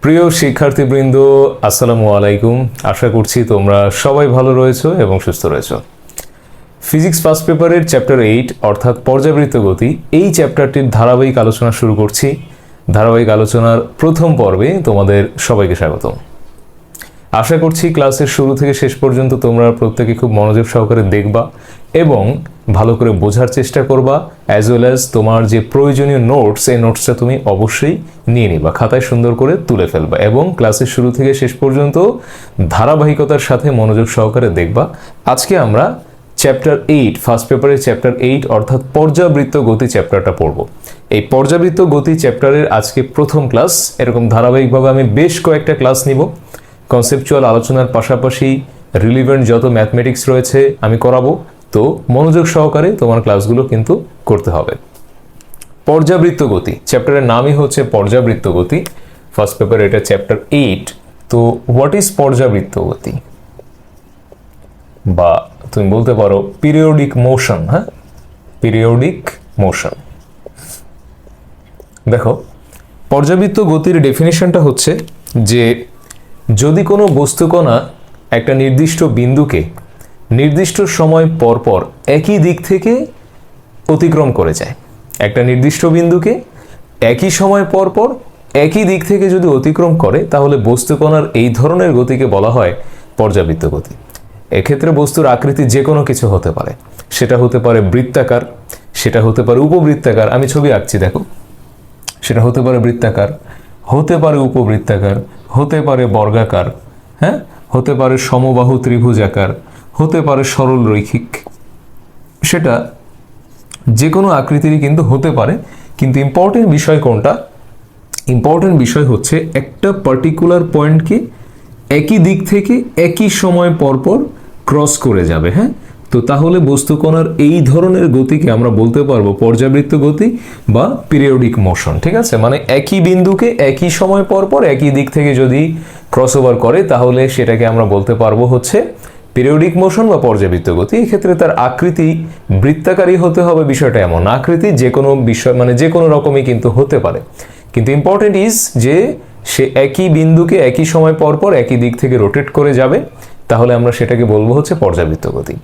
প্রিয় শিক্ষার্থীবৃন্দ, আসসালামু আলাইকুম। আশা করছি তোমরা সবাই ভালো রয়েছো এবং সুস্থ রয়েছো। ফিজিক্স ফার্স্ট পেপারের চ্যাপ্টার 8 অর্থাৎ পর্যাবৃত্ত গতি, এই চ্যাপ্টারটির ধারাবাহিক আলোচনা শুরু করছি। ধারাবাহিক আলোচনার প্রথম পর্বে তোমাদের সবাইকে স্বাগতম। আশা করছি ক্লাসের শুরু থেকে শেষ পর্যন্ত তোমরা প্রত্যেকে খুব মনোযোগ সহকারে দেখবা এবং ভালো করে বোঝার চেষ্টা করবা, অ্যাজ ওয়েল অ্যাজ তোমার যে প্রয়োজনীয় নোটস, এই নোটসটা তুমি অবশ্যই নিয়ে নিবা, খাতায় সুন্দর করে তুলে ফেলবা এবং ক্লাসের শুরু থেকে শেষ পর্যন্ত ধারাবাহিকতার সাথে মনোযোগ সহকারে দেখবা। আজকে আমরা চ্যাপ্টার 8, ফার্স্ট পেপারের চ্যাপ্টার 8 অর্থাৎ পর্যাবৃত্ত গতি চ্যাপ্টারটা পড়ব। এই পর্যাবৃত্ত গতি চ্যাপ্টারের আজকে প্রথম ক্লাস। এরকম ধারাবাহিকভাবে আমি বেশ কয়েকটা ক্লাস নিব। কনসেপচুয়াল আলোচনার পাশাপাশি রিলিভেন্ট যত ম্যাথমেটিক্স রয়েছে আমি করাবো, তো মনোযোগ সহকারে তোমার ক্লাসগুলো কিন্তু করতে হবে। পর্যাবৃত্ত গতি চ্যাপ্টারের নামই হচ্ছে পর্যাবৃত্ত গতি। ফার্স্ট পেপার এটা চ্যাপ্টার 8। তো হোয়াট ইজ পর্যাবৃত্ত গতি, বা তুমি বলতে পারো পিরিয়ডিক মোশন। হ্যাঁ, পিরিয়ডিক মোশন। দেখো, পর্যাবৃত্ত গতির ডেফিনিশনটা হচ্ছে যে যদি কোনো বস্তুকণা একটা নির্দিষ্ট বিন্দুকে নির্দিষ্ট সময় পরপর একই দিক থেকে অতিক্রম করে যায়, একটা নির্দিষ্ট বিন্দুকে একই সময় পরপর একই দিক থেকে যদি অতিক্রম করে, তাহলে বস্তুকণার এই ধরনের গতিকে বলা হয় পর্যাবৃত্ত গতি। এক্ষেত্রে বস্তুর আকৃতি যে কোনো কিছু হতে পারে, সেটা হতে পারে বৃত্তাকার, সেটা হতে পারে উপবৃত্তাকার। আমি ছবি আঁকছি, দেখো, সেটা হতে পারে বৃত্তাকার, হতে পারে উপবৃত্তাকার, হতে পারে বর্গাকার, হ্যাঁ, হতে পারে সমবাহু ত্রিভুজাকার, হতে পারে সরল রৈখিক। সেটা যে কোনো আকৃতিরই কিন্তু হতে পারে। কিন্তু ইম্পর্টেন্ট বিষয় কোনটা? ইম্পর্টেন্ট বিষয় হচ্ছে একটা পার্টিকুলার পয়েন্টকে একই দিক থেকে একই সময় পরপর ক্রস করে যাবে। হ্যাঁ, তো তাহলে বস্তুকণার এই ধরনের গতিকে আমরা বলতে পারবো পর্যাবৃত্ত গতি বা পিরিয়ডিক মোশন। ঠিক আছে, মানে একই বিন্দুকে একই সময় পরপর একই দিক থেকে যদি ক্রস ওভার করে, তাহলে সেটাকে আমরা বলতে পারবো হচ্ছে পিরিয়ডিক মোশন বা পর্যাবৃত্ত গতি। এক্ষেত্রে তার আকৃতি বৃত্তাকারই হতে হবে বিষয়টা এমন, আকৃতি যে কোনো বিষয় মানে যে কোনো রকমই কিন্তু হতে পারে। কিন্তু ইম্পর্টেন্ট ইজ যে সে একই বিন্দুকে একই সময় পরপর একই দিক থেকে রোটেট করে যাবে, তাহলে আমরা সেটাকে বলবো হচ্ছে পর্যাবৃত্ত গতি।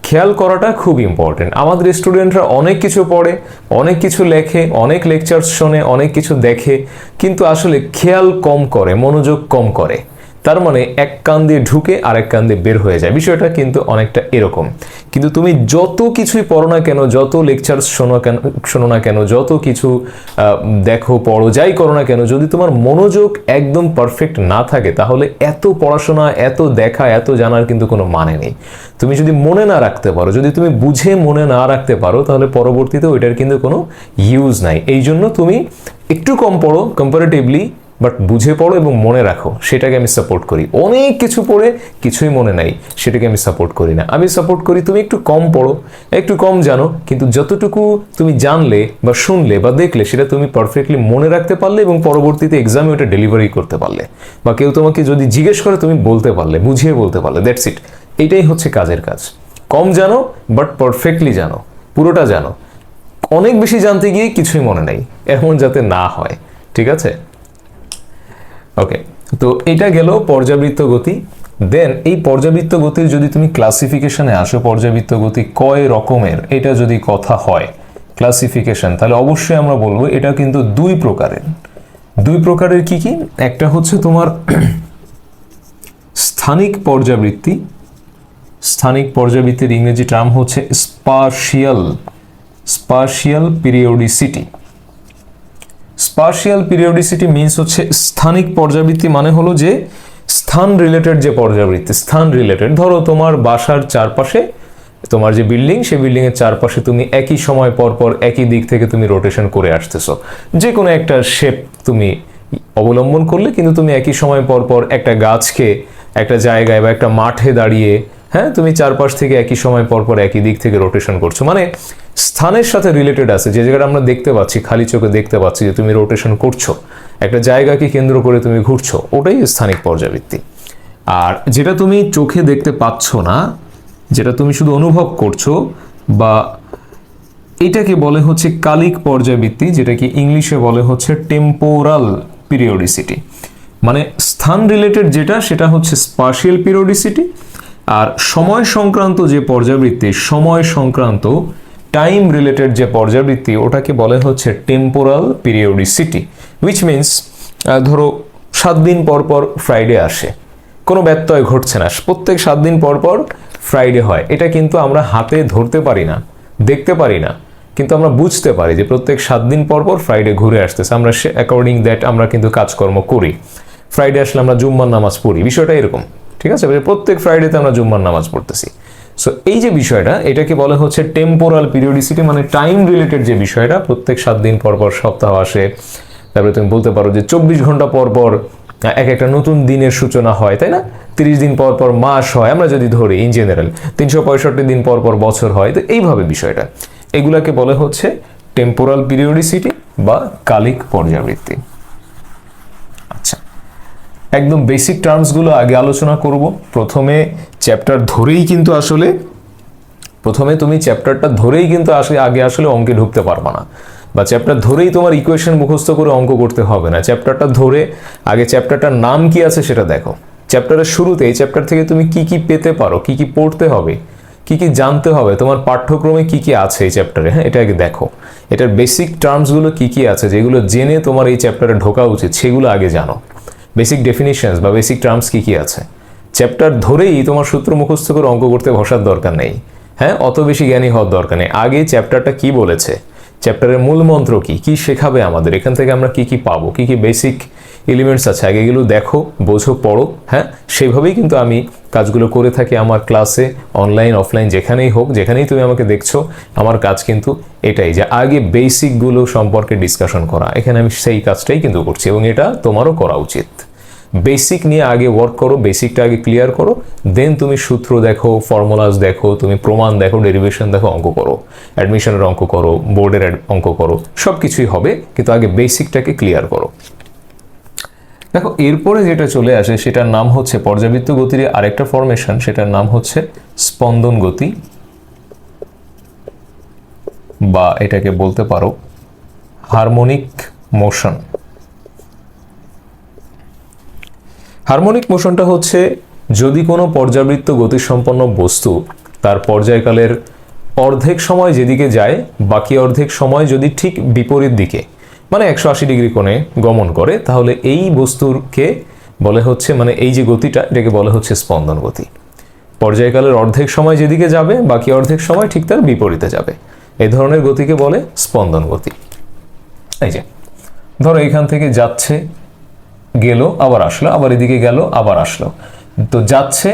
খেয়াল করাটা খুব ইম্পর্টেন্ট। আমাদের স্টুডেন্টরা অনেক কিছু পড়ে, অনেক কিছু লেখে, অনেক লেকচার শোনে, অনেক কিছু দেখে, কিন্তু আসলে খেয়াল কম করে, মনোযোগ কম করে। তার মানে এক কান দিয়ে ঢুকে আরেক কান দিয়ে বের হয়ে যায়। বিষয়টা কিন্তু অনেকটা এরকম। কিন্তু তুমি যত কিছুই পড়ো না কেন, যত লেকচার শোনো না কেন, যত কিছু দেখো, পড়ো, যাই করো না কেন, যদি তোমার মনোযোগ একদম পারফেক্ট না থাকে, তাহলে এত পড়াশোনা, এত দেখা, এত জানার কিন্তু কোনো মানে নেই। তুমি যদি মনে না রাখতে পারো, যদি তুমি বুঝে মনে না রাখতে পারো, তাহলে পরবর্তীতে ওইটার কিন্তু কোনো ইউজ নাই। এই জন্য তুমি একটু কম পড়ো কম্পারেটিভলি, বাট বুঝে পড়ো এবং মনে রাখো, সেটাকে আমি সাপোর্ট করি। অনেক কিছু পড়ে কিছুই মনে নাই, সেটাকে আমি সাপোর্ট করি না। আমি সাপোর্ট করি তুমি একটু কম পড়ো, একটু কম জানো, কিন্তু যতটুকু তুমি জানলে বা শুনলে বা দেখলে, সেটা তুমি পারফেক্টলি মনে রাখতে পারলে এবং পরবর্তীতে এক্সামে ওটা ডেলিভারি করতে পারলে, বা কেউ তোমাকে যদি জিজ্ঞেস করে তুমি বলতে পারলে, বুঝিয়ে বলতে পারলে। That's it. এইটাই হচ্ছে কাজের কাজ। কম জানো বাট পারফেক্টলি জানো, পুরোটা জানো। অনেক বেশি জানতে গিয়ে কিছুই মনে নেই, এমন যাতে না হয়। ঠিক আছে, ওকে। তো এটা গেল পর্যাবৃত্ত গতি। দেন এই পর্যাবৃত্ত গতির যদি তুমি ক্লাসিফিকেশনে আসো, পর্যাবৃত্ত গতি কয় রকমের, এটা যদি কথা হয় ক্লাসিফিকেশন, তাহলে অবশ্যই আমরা বলবো এটা কিন্তু দুই প্রকারের। দুই প্রকারের কি কি? একটা হচ্ছে তোমার স্থানিক পর্যাবৃত্তি। স্থানিক পর্যাবৃত্তির ইংরেজি টার্ম হচ্ছে স্পার্শিয়াল পিরিয়ডিসিটি। স্পার্শিয়াল পিরিয়ডিসিটি মিনস হচ্ছে স্থানিক পর্যাবৃত্তি, মানে হলো যে স্থান রিলেটেড যে পর্যাবৃত্তি, স্থান রিলেটেড। ধরো তোমার বাসার চারপাশে, তোমার যে বিল্ডিং, সেই বিল্ডিং এর চারপাশে তুমি একই সময় পরপর একই দিক থেকে তুমি রোটেশন করে আসতেছো। যে কোনো একটা শেপ তুমি অবলম্বন করলে, কিন্তু তুমি একই সময় পরপর একটা গাছকে একটা জায়গায় বা একটা মাঠে দাঁড়িয়ে, হ্যাঁ, তুমি চারপাশ থেকে একই সময় পরপর একই দিক থেকে রোটেশন করছো। মানে স্থানের সাথে রিলেটেড আছে, যে জায়গাটা আমরা দেখতে পাচ্ছি, খালি চোখে দেখতে পাচ্ছি যে তুমি রোটেশন করছো, একটা জায়গাকে কেন্দ্র করে তুমি ঘুরছো, ওটাই স্থানিক পর্যাবৃত্তি। আর যেটা তুমি চোখে দেখতে পাচ্ছ না, যেটা তুমি শুধু অনুভব করছো, বা এটাকে বলে হচ্ছে কালিক পর্যাবৃত্তি, যেটাকে ইংলিশে বলে হচ্ছে টেম্পোরাল পিরিয়ডিসিটি। মানে স্থান রিলেটেড যেটা সেটা হচ্ছে স্পাশিয়াল পিরিয়ডিসিটি, আর সময় সংক্রান্ত যে পর্যাবৃত্তি, সময় সংক্রান্ত টাইম রিলেটেড যে পর্যাবৃত্তি, ওটাকে বলে হচ্ছে টেম্পোরাল পিরিয়ডিসিটি। উইচ মিনস ধরো 7 দিন পর পর ফ্রাইডে আসে, কোনো ব্যত্যয় ঘটছে না, প্রত্যেক 7 দিন পর পর ফ্রাইডে হয়, এটা কিন্তু আমরা হাতে ধরতে পারি না, দেখতে পারি না, কিন্তু আমরা বুঝতে পারি যে প্রত্যেক 7 দিন পর পর ফ্রাইডে ঘুরে আসতেছে, আমরা অ্যাকর্ডিং দ্যাট আমরা কিন্তু কাজকর্ম করি। ফ্রাইডে আসলে আমরা জুম্মার নামাজ পড়ি, বিষয়টা এরকম, ঠিক আছে? প্রত্যেক ফ্রাইডেতে আমরা জুম্মার নামাজ পড়তেছি। সো এই যে বিষয়টা, এটাকে বলা হচ্ছে টেম্পোরাল পিরিয়ডিসিটি, মানে টাইম রিলেটেড যে বিষয়টা, প্রত্যেক 7 দিন পর পর সপ্তাহ আসে, তারপরে তুমি বলতে পারো যে 24 ঘন্টা পর পর এক একটা নতুন দিনের সূচনা হয়, তাই না? 30 দিন পর পর মাস হয়, আমরা যদি ধরি ইন জেনারেল 365 দিন পর পর বছর হয়। তো এইভাবে বিষয়টা, এগুলাকে বলে হচ্ছে টেম্পোরাল পিরিয়ডিসিটি বা কালিক পর্যাবৃত্তি। আচ্ছা, একদম বেসিক টার্মসগুলো আগে আলোচনা করব। প্রথমে চ্যাপ্টার ধরেই কিন্তু আসলে প্রথমে তুমি চ্যাপ্টারটা ধরেই কিন্তু আগে আসলে অঙ্কে ঢুকতে পারবা না, বা চ্যাপ্টার ধরেই তোমার ইকুয়েশন মুখস্থ করে অঙ্ক করতে হবে না। চ্যাপ্টারটা ধরে আগে চ্যাপ্টারটার নাম কি আছে সেটা দেখো। চ্যাপ্টারের শুরুতে এই চ্যাপ্টার থেকে তুমি কি কি পেতে পারো, কি কি পড়তে হবে, কি কি জানতে হবে, তোমার পাঠ্যক্রমে কি কি আছে এই চ্যাপ্টারে, হ্যাঁ, এটা আগে দেখো। এটার বেসিক টার্মসগুলো কি কি আছে, যেগুলো জেনে তোমার এই চ্যাপ্টারে ঢোকা উচিত, সেগুলো আগে জানো। বেসিক ডেফিনিশনস বা বেসিক টার্মস কি কি আছে। চ্যাপ্টার ধরেই তোমার সূত্র মুখস্থ করে অঙ্ক করতে বসার দরকার নেই, হ্যাঁ, অত বেশি জ্ঞানী হওয়ার দরকার নেই। আগে চ্যাপ্টারটা কি বলেছে, চ্যাপ্টারের মূল মন্ত্র কি, কি শেখাবে আমাদের, এখান থেকে আমরা কি কি পাবো, কি কি বেসিক এলিমেন্টস আছে, আগে এগুলো দেখো, বোঝো, পড়ো, হ্যাঁ। সেইভাবেই কিন্তু আমি কাজগুলো করে থাকি আমার ক্লাসে, অনলাইন অফলাইন যেখানেই হোক, যেখানেই তুমি আমাকে দেখছো, আমার কাজ কিন্তু এটাই, যে আগে বেসিকগুলো সম্পর্কে ডিসকাশন করা। এখানে আমি সেই কাজটাই কিন্তু করছি, এবং এটা তোমারও করা উচিত। বেসিক নিয়ে আগে ওয়ার্ক করো, বেসিকটা আগে ক্লিয়ার করো, দেন তুমি সূত্র দেখো, ফর্মুলাস দেখো, তুমি প্রমাণ দেখো, ডেরিভেশন দেখো, অঙ্ক করো, অ্যাডমিশনের অঙ্ক করো, বোর্ডের অঙ্ক করো, সব কিছুই হবে, কিন্তু আগে বেসিকটাকে ক্লিয়ার করো। দেখো, এরপরে যেটা চলে আসে সেটার নাম হচ্ছে পর্যাবৃত্ত গতির আরেকটা ফরমেশন, সেটার নাম হচ্ছে স্পন্দন গতি, বা এটাকে বলতে পারো হারমোনিক মোশন। হারমোনিক মোশনটা হচ্ছে যদি কোনো পর্যাবৃত্ত গতিসম্পন্ন বস্তু তার পর্যায়কালের অর্ধেক সময় যেদিকে যায়, বাকি অর্ধেক সময় যদি ঠিক বিপরীত দিকে মানে 180 ডিগ্রি কোণে গমন করে, তাহলে এই বস্তুকে বলে হচ্ছে, মানে এই যে গতিটা, এটাকে বলে হচ্ছে স্পন্দন গতি। পর্যায়কালের অর্ধেক সময় যেদিকে যাবে, বাকি অর্ধেক সময় ঠিক তার বিপরীতে যাবে, এই ধরনের গতিকে বলে স্পন্দন গতি। এই যে ধরো এখান থেকে যাচ্ছে, গেল, আবার আসলো, আবার এদিকে গেল, আবার আসলো, তো যাচ্ছে,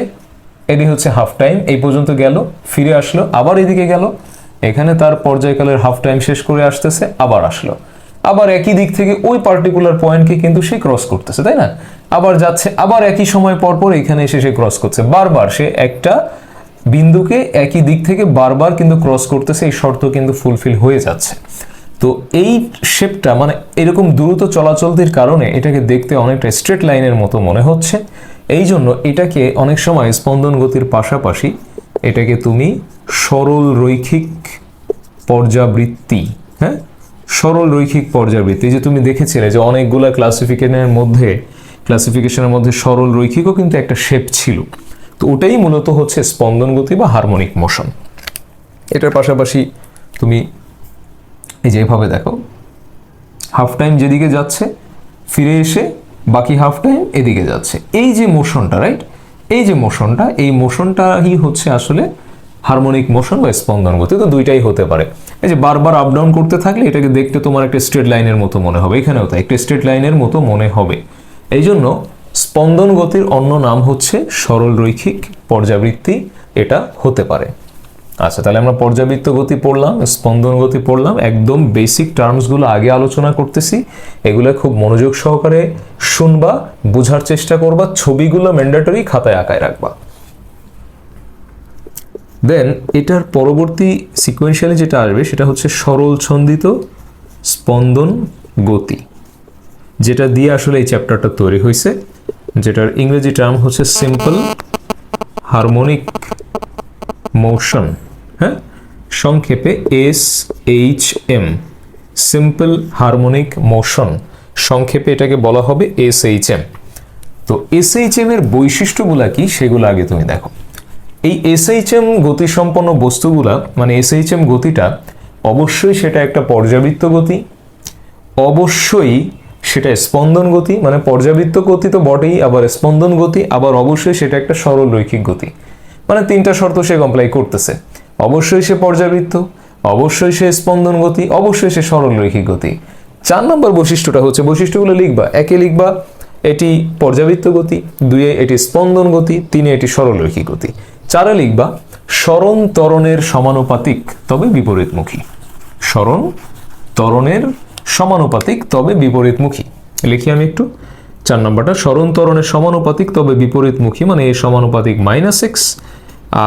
এটি হচ্ছে হাফ টাইম, এই পর্যন্ত গেল, ফিরে আসলো, আবার এদিকে গেল, এখানে তার পর্যায়কালের হাফ টাইম শেষ করে আসতেছে, আবার আসলো, আবার একই দিক থেকে ওই পার্টিকুলার পয়েন্টকে কিন্তু সে ক্রস করতেছে, তাই না? আবার যাচ্ছে, আবার একই সময় পর পর এখানে এসে সে ক্রস করছে, বারবার সে একটা বিন্দুকে একই দিক থেকে বারবার কিন্তু ক্রস করতেছে, এই শর্ত কিন্তু ফুলফিল হয়ে যাচ্ছে। তো এই শেপটা, মানে এরকম দ্রুত চলাচলতির কারণে এটাকে দেখতে অনেকটা স্ট্রেট লাইনের মতো মনে হচ্ছে, এই জন্য এটাকে অনেক সময় স্পন্দন গতির পাশাপাশি এটাকে তুমি সরল রৈখিক পর্যাবৃত্তি, হ্যাঁ, সরল রৈখিক পর্যাবৃত্তি, যে তুমি দেখেছিলে যে অনেকগুলা ক্লাসিফিকেশনের মধ্যে সরল রৈখিকও কিন্তু একটা শেপ ছিল, তো ওটাই মূলত হচ্ছে স্পন্দন গতি বা হারমোনিক মোশন। এটার পাশাপাশি তুমি এই যে এভাবে দেখো, হাফ টাইম যেদিকে যাচ্ছে, ফিরে এসে বাকি হাফ টাইম এদিকে যাচ্ছে, এই যে মোশনটা, রাইট, এই যে মোশনটা, এই মোশনটাই হচ্ছে আসলে হারমোনিক মোশন বা স্পন্দন গতি। তো দুইটাই হতে পারে। এই যে বারবার আপ ডাউন করতে থাকলে এটাকে দেখতে তোমার একটা স্ট্রেট লাইনের মতো মনে হবে, এখানেও তাই একটা স্ট্রেট লাইনের মতো মনে হবে। এই জন্য স্পন্দন গতির অন্য নাম হচ্ছে সরল রৈখিক পর্যাবৃত্তি, এটা হতে পারে। আচ্ছা, তাহলে আমরা পর্যাবৃত্ত গতি পড়লাম, স্পন্দন গতি পড়লাম, একদম বেসিক টার্মসগুলো আগে আলোচনা করতেছি, এগুলো খুব মনোযোগ সহকারে শুনবা, বোঝার চেষ্টা করবা, ছবিগুলো ম্যান্ডেটরি খাতায় আঁকায় রাখবা। দেন এটার পরবর্তী সিকোয়েন্সিয়ালি যেটা আসবে সেটা হচ্ছে সরল ছন্দিত স্পন্দন গতি, যেটা দিয়ে আসলে এই চ্যাপ্টারটা তৈরি হয়েছে, যেটার ইংরেজি টার্ম হচ্ছে সিম্পল হারমোনিক মোশন, হ্যাঁ, সংক্ষেপে SHM, সিম্পল হারমোনিক মোশন, সংক্ষেপে এটাকে বলা হবে SHM। তো এসএইচএম এর বৈশিষ্ট্যগুলা কি সেগুলো আগে তুমি দেখো। এই এসএইচএম গতিসম্পন্ন বস্তুগুলা মানে এসএইচএম গতিটা অবশ্যই সেটা একটা পর্যাবৃত্ত গতি, অবশ্যই সেটা স্পন্দন গতি, মানে পর্যাবৃত্ত গতি তো বটেই, আবার স্পন্দন গতি, আবার অবশ্যই সেটা একটা সরল রৈখিক গতি। মানে তিনটা শর্ত সে কমপ্লাই করতেছে। অবশ্যই সে পর্যাবৃত্ত, অবশ্যই সে স্পন্দন গতি, অবশ্যই সে সরল রৈখিক গতি। 4 নম্বর বৈশিষ্ট্যটা হচ্ছে, বৈশিষ্ট্যগুলো লিখবা, একে লিখবা এটি পর্যাবৃত্ত গতি, 2 এটি স্পন্দন গতি, 3 এটি সরল রৈখিক গতি, 4 লিখবা সরণ ত্বরণের সমানুপাতিক তবে বিপরীতমুখী। সরণ ত্বরণের সমানুপাতিক তবে বিপরীতমুখী। লিখি আমি একটু 4 নম্বরটা, সরণ ত্বরণের সমানুপাতিক তবে বিপরীতমুখী, মানে এ সমানুপাতিক -x,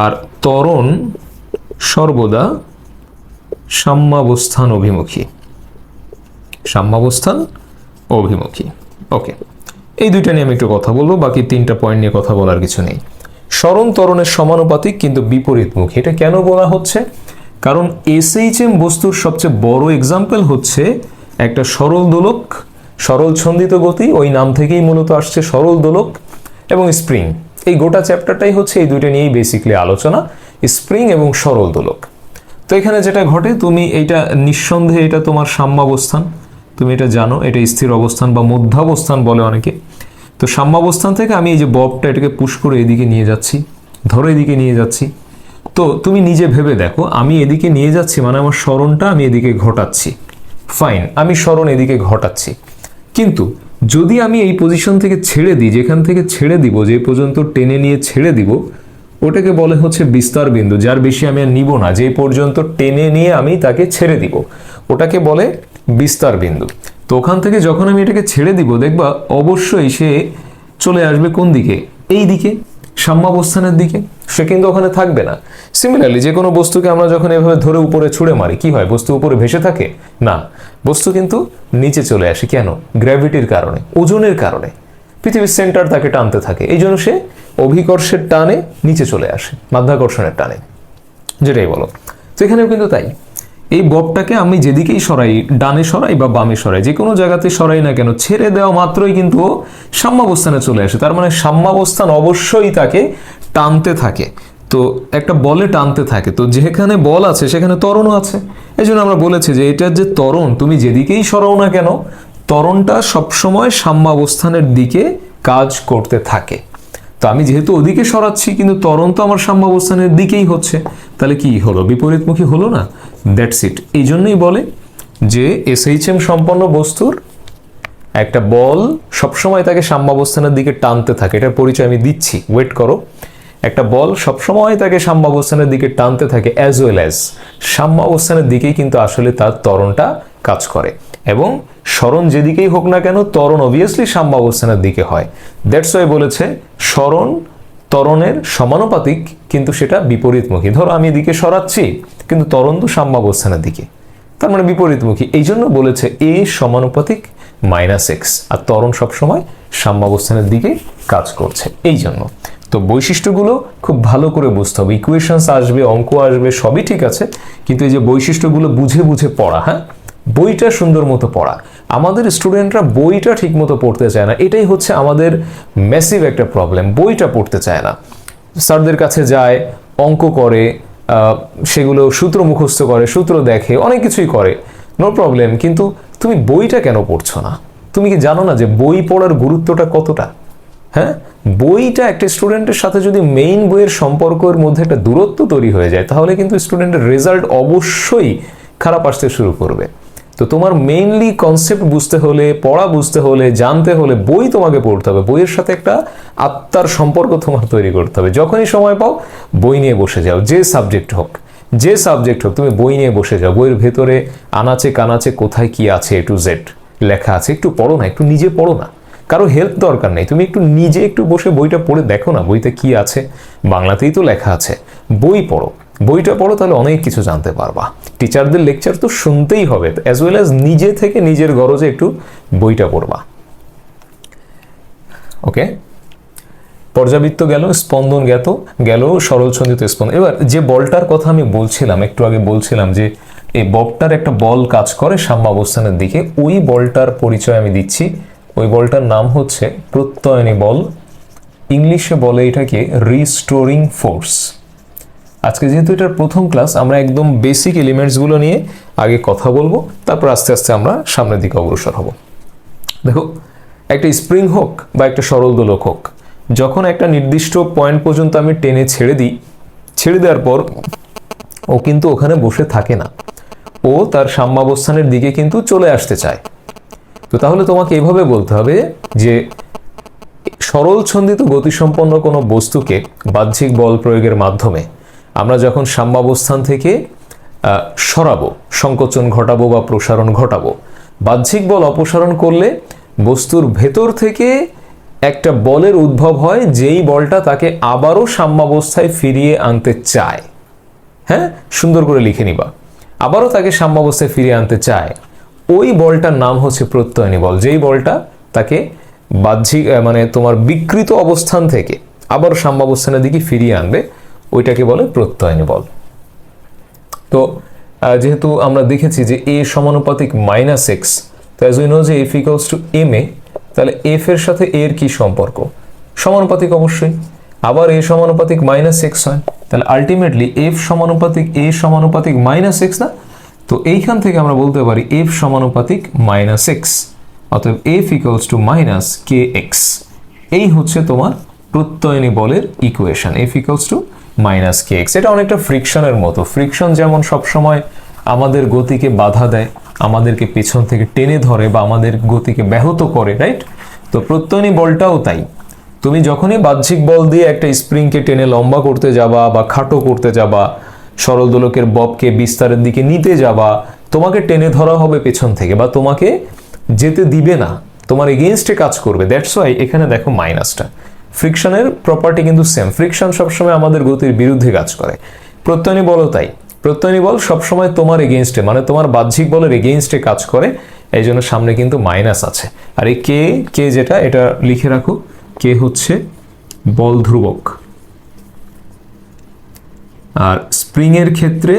আর ত্বরণ সর্বদা সাম্যাবস্থান অভিমুখী। সাম্যাবস্থান অভিমুখী। ওকে, এই দুইটা নিয়ে আমি একটু কথা বলবো, বাকি 3টা পয়েন্ট নিয়ে কথা বলার কিছু নেই। সরণ ত্বরণের সমানুপাতিক কিন্তু বিপরীতমুখী, এটা কেন বলা হচ্ছে? কারণ এসএইচএম বস্তুর সবচেয়ে বড় এক্সাম্পল হচ্ছে একটা সরল দোলক, সরল ছন্দিত গতি, ওই নাম থেকেই মূলত আসছে সরল দোলক, এবং স্প্রিং। এই গোটা চ্যাপ্টারটাই হচ্ছে এই দুইটা নিয়েই বেসিক্যালি আলোচনা, স্প্রিং এবং সরল দোলক। তো এখানে যেটা ঘটে, তুমি এইটা নিঃসন্দেহে এটা তোমার সাম্যাবস্থান, তুমি এটা জানো, এটা স্থির অবস্থান বা মধ্যাবস্থান বলে অনেকে। তো সাম্যাবস্থান থেকে আমি এই যে ববটা এটাকে পুশ করে এদিকে নিয়ে যাচ্ছি, ধরো এদিকে নিয়ে যাচ্ছি। তো তুমি নিজে ভেবে দেখো, আমি এদিকে নিয়ে যাচ্ছি মানে আমার সরণটা আমি এদিকে ঘটাচ্ছি, ফাইন, আমি সরণ এদিকে ঘটাচ্ছি। কিন্তু যদি আমি এই পজিশন থেকে ছেড়ে দিই, যেখান থেকে ছেড়ে দিব, যে পর্যন্ত টেনে নিয়ে ছেড়ে দিব, ওটাকে বলে হচ্ছে বিস্তার বিন্দু। যার বেশি আমি আর নিব না, যে পর্যন্ত টেনে নিয়ে আমি তাকে ছেড়ে দিব, ওটাকে বলে বিস্তার বিন্দু। তো ওখান থেকে যখন আমি এটাকে ছেড়ে দিব, দেখবা অবশ্যই সে চলে আসবে কোন দিকে? এই দিকে, সাম্যাবস্থানের দিকে। সে কিন্তু ওখানে থাকবে না। সিমিলারলি যে কোনো বস্তুকে আমরা যখন এভাবে ধরে উপরে ছুঁড়ে মারি, কি হয়? বস্তু উপরে ভেসে থাকে না, বস্তু কিন্তু নিচে চলে আসে। কেন? গ্র্যাভিটির কারণে, ওজনের কারণে। পৃথিবীর সেন্টার তাকে টানতে থাকে, এই জন্য সে অভিকর্ষের টানে নিচে চলে আসে, মাধ্যাকর্ষণের টানে, যেটাই বলো। তো এখানেও কিন্তু তাই। এই ববটাকে আমি যেদিকেই সরাই, ডানে সরাই বা বামে সরাই, যে কোনো জায়গাতে সরাই না কেন, ছেড়ে দেওয়া মাত্রই কিন্তু ও সাম্যাবস্থানে চলে আসে। তার মানে সাম্যাবস্থান অবশ্যই তাকে টানতে থাকে। তো একটা বলে টানতে থাকে, তো যেখানে বল আছে সেখানে ত্বরণও আছে। এই জন্য আমরা বলেছি যে এটার যে ত্বরণ, তুমি যেদিকেই সরাও না কেন, ত্বরণটা সবসময় সাম্যাবস্থানের দিকে কাজ করতে থাকে। তো আমি যেহেতু ওদিকে সরাচ্ছি, কিন্তু ত্বরণ তো আমার সাম্যাবস্থানের দিকেই হচ্ছে, তাহলে কি হলো? বিপরীতমুখী হলো না? That's it. এই জন্যই বলে যে এসএইচএম সম্পন্ন বস্তুর একটা বল সবসময় তাকে সাম্যাবস্থানের দিকে টানতে থাকে। এটার পরিচয় আমি দিচ্ছি, ওয়েট করো। একটা বল সবসময় তাকে সাম্যাবস্থানের দিকে টানতে থাকে, অ্যাজ ওয়েল অ্যাজ সাম্যাবস্থানের দিকেই কিন্তু আসলে তার ত্বরণটা কাজ করে। এবং সরণ যেদিকেই হোক না কেন, ত্বরণ অবভিয়াসলি সাম্যাবস্থানের দিকে হয়। দ্যাটস ওয়াই বলেছে সরণ ত্বরণের সমানুপাতিক, কিন্তু সেটা বিপরীতমুখী। ধরো আমি এদিকে সরাচ্ছি, কিন্তু ত্বরণ তো সাম্যাবস্থানের দিকে, তার মানে বিপরীতমুখী। এই জন্য বলেছে এ সমানুপাতিক -x, আর ত্বরণ সবসময় সাম্যাবস্থানের দিকে কাজ করছে। এই জন্য তো বৈশিষ্ট্যগুলো খুব ভালো করে বুঝতে হবে। ইকুয়েশনস আসবে, অঙ্ক আসবে, সবই ঠিক আছে, কিন্তু এই যে বৈশিষ্ট্যগুলো বুঝে বুঝে পড়া, হ্যাঁ, বইটা সুন্দর মতো পড়া। আমাদের স্টুডেন্টরা বইটা ঠিক মতো পড়তে চায় না, এটাই হচ্ছে আমাদের ম্যাসিভ একটা প্রবলেম। বইটা পড়তে চায় না, স্যারদের কাছে যায়, অঙ্ক করে, সেগুলো সূত্র মুখস্থ করে, সূত্র দেখে, অনেক কিছুই করে, নো প্রবলেম। কিন্তু তুমি বইটা কেন পড়ছো না? তুমি কি জানো না যে বই পড়ার গুরুত্বটা কতটা? হ্যাঁ, বইটা একটা স্টুডেন্টের সাথে যদি মেইন বইয়ের সম্পর্কের মধ্যে একটা দূরত্ব তৈরি হয়ে যায়, তাহলে কিন্তু স্টুডেন্টের রেজাল্ট অবশ্যই খারাপ আসতে শুরু করবে। তো তোমার মেইনলি কনসেপ্ট বুঝতে হলে, পড়া বুঝতে হলে, জানতে হলে বই তোমাকে পড়তে হবে। বইয়ের সাথে একটা আত্মার সম্পর্ক তোমার তৈরি করতে হবে। যখনই সময় পাও বই নিয়ে বসে যাও, যে সাবজেক্ট হোক, যে সাবজেক্ট হোক, তুমি বই নিয়ে বসে যাও। বইয়ের ভেতরে আনাচে কানাচে কোথায় কি আছে A to Z লেখা আছে, একটু পড়ো না, একটু নিজে পড়ো না, কারো হেল্প দরকার নেই। তুমি একটু নিজে একটু বসে বইটা পড়ে দেখো না, বইতে কি আছে, বাংলাতেই তো লেখা আছে। বই পড়ো, বইটা পড়ো, তাহলে অনেক কিছু জানতে পারবা। টিচারদের লেকচার তো শুনতেই হবে, অ্যাজ ওয়েল অ্যাজ নিজে থেকে নিজের গরজে একটু বইটা পড়বা। ওকে, পর্যাবৃত্ত গেল, স্পন্দন গেল, সরল ছন্দিত স্পন্দন। এবার যে বলটার কথা আমি বলছিলাম, একটু আগে বলছিলাম যে এই ববটার একটা বল কাজ করে সাম্যাবস্থানের দিকে, ওই বলটার পরিচয় আমি দিচ্ছি। ওই বলটার নাম হচ্ছে প্রত্যয়নী বল, ইংলিশে বলে এটাকে রিস্টোরিং ফোর্স। আজকে যেহেতু এটার প্রথম ক্লাস, আমরা একদম বেসিক এলিমেন্টসগুলো নিয়ে আগে কথা বলবো, তারপর আস্তে আস্তে আমরা সামনের দিকে অগ্রসর হব। দেখো, একটা স্প্রিং হোক বা একটা সরল দোলক হোক, যখন একটা নির্দিষ্ট পয়েন্ট পর্যন্ত আমি টেনে ছেড়ে দিই, ছেড়ে দেওয়ার পর ও কিন্তু ওখানে বসে থাকে না, ও তার সাম্যাবস্থানের দিকে কিন্তু চলে আসতে চায়। তো তাহলে তোমাকে এভাবে বলতে হবে যে সরল ছন্দিত গতিসম্পন্ন কোনো বস্তুকে বাহ্যিক বল প্রয়োগের মাধ্যমে আমরা যখন সাম্যাবস্থান থেকে সরাবো, সংকোচন ঘটাবো বা প্রসারণ ঘটাবো, বাহ্যিক বল অপসারণ করলে বস্তুর ভেতর থেকে একটা বলের উদ্ভব হয়, যেই বলটা তাকে আবারও সাম্যাবস্থায় ফিরিয়ে আনতে চায়। হ্যাঁ, সুন্দর করে লিখে নিবা, আবারও তাকে সাম্যাবস্থায় ফিরিয়ে আনতে চায়। ওই বলটার নাম হচ্ছে প্রত্যয়নী বল। যেই বলটা তাকে বাহ্যিক মানে তোমার বিকৃত অবস্থান থেকে আবার সাম্যাবস্থানের দিকে ফিরিয়ে আনবে, ওইটাকে বলে প্রত্যয়নী বল। তো যেহেতু আমরা দেখেছি যে a সমানুপাতিক -x, তো অ্যাজ উই নো যে f ইকুয়ালস টু ma, তাহলে f এর সাথে a এর কি সম্পর্ক? সমানুপাতিক অবশ্যই। আবার a সমানুপাতিক -x হয়, তাহলে আলটিমেটলি f সমানুপাতিক a সমানুপাতিক -x না? তো এইখান থেকে আমরা বলতে পারি f সমানুপাতিক -x, অতএব f ইকুয়ালস টু -kx। এই হচ্ছে তোমার প্রত্যয়নী বলের equation, f equals to -kx। এটা অনেকটা ফ্রিকশনের মতো। ফ্রিকশন যেমন সবসময় আমাদের গতিকে বাধা দেয়, আমাদেরকে পেছন থেকে টেনে ধরে বা আমাদের গতিকে ব্যাহত করে, রাইট? তো প্রত্যয়নী বলটাও তাই। তুমি যখনই বাহ্যিক বল দিয়ে একটা স্প্রিংকে টেনে লম্বা করতে যাবা বা খাটো করতে যাবা, সরল দোলকের ববকে বিস্তারের দিকে নিতে যাবা, তোমাকে টেনে ধরা হবে পেছন থেকে বা তোমাকে যেতে দিবে না, তোমার এগেইনস্টে কাজ করবে। দ্যাটস ওয়াই এখানে দেখো মাইনাসটা। ফ্রিকশনের প্রপার্টি কিন্তু সেম, ফ্রিকশন সবসময় আমাদের গতির বিরুদ্ধে কাজ করে। প্রত্যয়নী বলও তাই, প্রত্যয়নী বল সবসময় তোমার এগেইনস্টে মানে তোমার বাহ্যিক বলের এগেইনস্টে কাজ করে, এই জন্য সামনে কিন্তু মাইনাস আছে। আর এই কে যেটা, এটা লিখে রাখো, কে হচ্ছে বল ধ্রুবক। আর স্প্রিং এর ক্ষেত্রে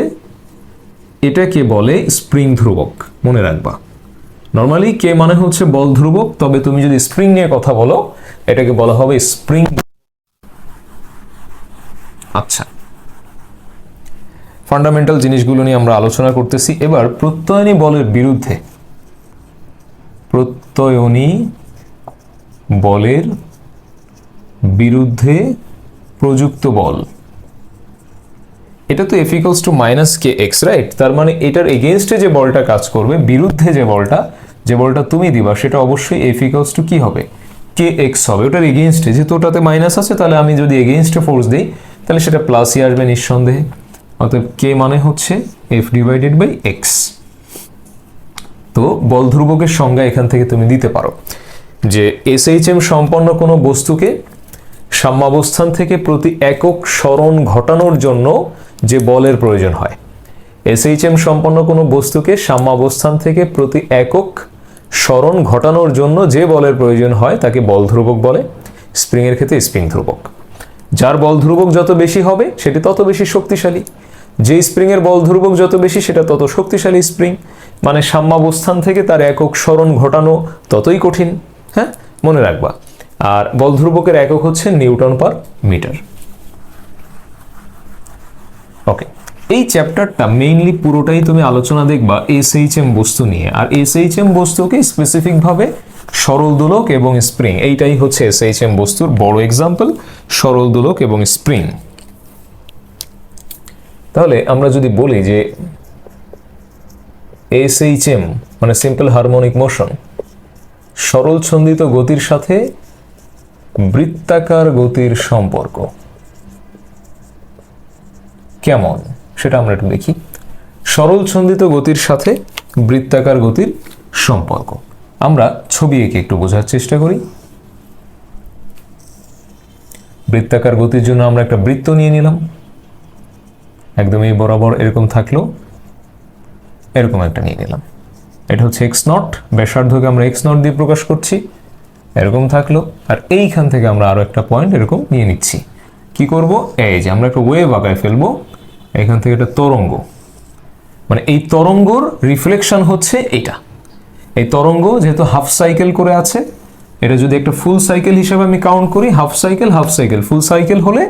এটাকে বলে স্প্রিং ধ্রুবক, মনে রাখবা। নর্মালি কে মানে হচ্ছে বল ধ্রুবক, তবে তুমি যদি স্প্রিং নিয়ে কথা বলো এটাকে বলা হবে স্প্রিং। আচ্ছা, ফান্ডামেন্টাল জিনিসগুলো নিয়ে আমরা আলোচনা করতেছি। এবার প্রত্যয়নী বলের বিরুদ্ধে, প্রত্যয়নী বলের বিরুদ্ধে প্রযুক্ত বল, এটা তো f equals to -kx, right? তার মানে এটার এগেইনস্টে যে বলটা কাজ করবে, বিরুদ্ধে যে বলটা তুমি দিবা, সেটা অবশ্যই f ইকুয়ালস টু কি হবে? kx হবে। ওটার এগেইনস্টে, যেহেতু ওটাতে মাইনাস আছে, তাহলে আমি যদি এগেইনস্টে ফোর্স দিই তাহলে সেটা প্লাসই আসবে নিঃসন্দেহে। অতএব k মানে হচ্ছে f ডিভাইডেড বাই x। তো বল ধ্রুবকের সংজ্ঞা এখান থেকে তুমি দিতে পারো যে SHM সম্পন্ন কোনো বস্তুকে সাম্যাবস্থান থেকে প্রতি একক সরণ ঘটানোর জন্য যে বলের প্রয়োজন হয়, SHM সম্পন্ন কোনো বস্তুকে সাম্যাবস্থান থেকে প্রতি একক সরণ ঘটানোর জন্য যে বলের প্রয়োজন হয় তাকে বল ধ্রুবক বলে। স্প্রিং এর ক্ষেত্রে স্প্রিং ধ্রুবক। যার বল ধ্রুবক যত বেশি হবে সেটি তত বেশি শক্তিশালী। যে স্প্রিং এর বল ধ্রুবক যত বেশি সেটা তত শক্তিশালী স্প্রিং। মানে সাম্যাবস্থান থেকে তার একক সরণ ঘটানো ততই কঠিন। হ্যাঁ, মনে রাখবা। আর বল ধ্রুবকের একক হচ্ছে নিউটন পার মিটার। ওকে, এই চ্যাপ্টারটা মেইনলি পুরোটাই তুমি আলোচনা দেখবা SHM বস্তু নিয়ে। আর SHM বস্তুকে স্পেসিফিক ভাবে সরল দোলক এবং স্প্রিং, এইটাই হচ্ছে SHM বস্তুর বড় এক্সাম্পল, সরল দোলক এবং স্প্রিং। তাহলে আমরা যদি বলি যে SHM মানে সিম্পল হারমোনিক মোশন, সরল ছন্দিত গতির সাথে বৃত্তাকার গতির সম্পর্ক কেমন সেটা আমরা একটু দেখি। সরল ছন্দিত গতির সাথে বৃত্তাকার গতির সম্পর্ক আমরা ছবি এঁকে একটু বোঝার চেষ্টা করি। বৃত্তাকার গতির জন্য আমরা একটা বৃত্ত নিয়ে নিলাম, একদম এই বরাবর এরকম থাকলো, এরকম একটা নিয়ে নিলাম। এটা হচ্ছে x নট, ব্যাসার্ধকে আমরা x নট দিয়ে প্রকাশ করছি, এরকম থাকলো। আর এইখান থেকে আমরা আরো একটা পয়েন্ট এরকম নিয়ে নিচ্ছি। কি করব? এই যে আমরা একটা ওয়েভ আঁকায় ফেলবো, এখান থেকে একটা তরঙ্গ, মানে এই তরঙ্গর রিফ্লেকশন হচ্ছে এটা। এই তরঙ্গ যেহেতু হাফ সাইকেল করে আছে, এটা যদি একটা ফুল সাইকেল হিসাবে আমি কাউন্ট করি, হাফ সাইকেল, ফুল সাইকেল হলে